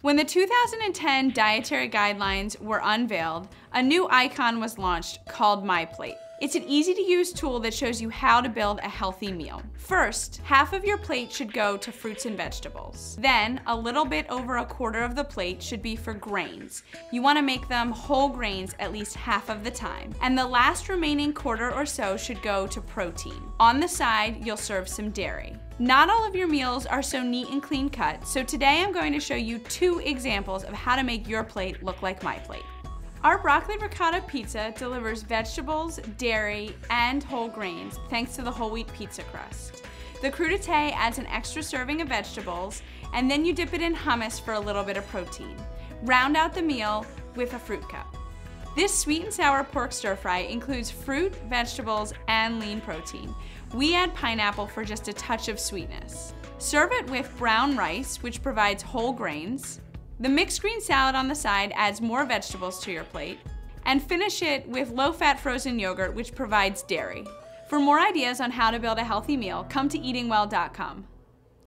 When the 2010 dietary guidelines were unveiled, a new icon was launched called My Plate. It's an easy-to-use tool that shows you how to build a healthy meal. First, half of your plate should go to fruits and vegetables. Then, a little bit over a quarter of the plate should be for grains. You want to make them whole grains at least half of the time. And the last remaining quarter or so should go to protein. On the side, you'll serve some dairy. Not all of your meals are so neat and clean cut, so today I'm going to show you 2 examples of how to make your plate look like my plate. Our broccoli ricotta pizza delivers vegetables, dairy, and whole grains thanks to the whole wheat pizza crust. The crudité adds an extra serving of vegetables, and then you dip it in hummus for a little bit of protein. Round out the meal with a fruit cup. This sweet and sour pork stir fry includes fruit, vegetables, and lean protein. We add pineapple for just a touch of sweetness. Serve it with brown rice, which provides whole grains. The mixed green salad on the side adds more vegetables to your plate. And finish it with low-fat frozen yogurt, which provides dairy. For more ideas on how to build a healthy meal, come to EatingWell.com.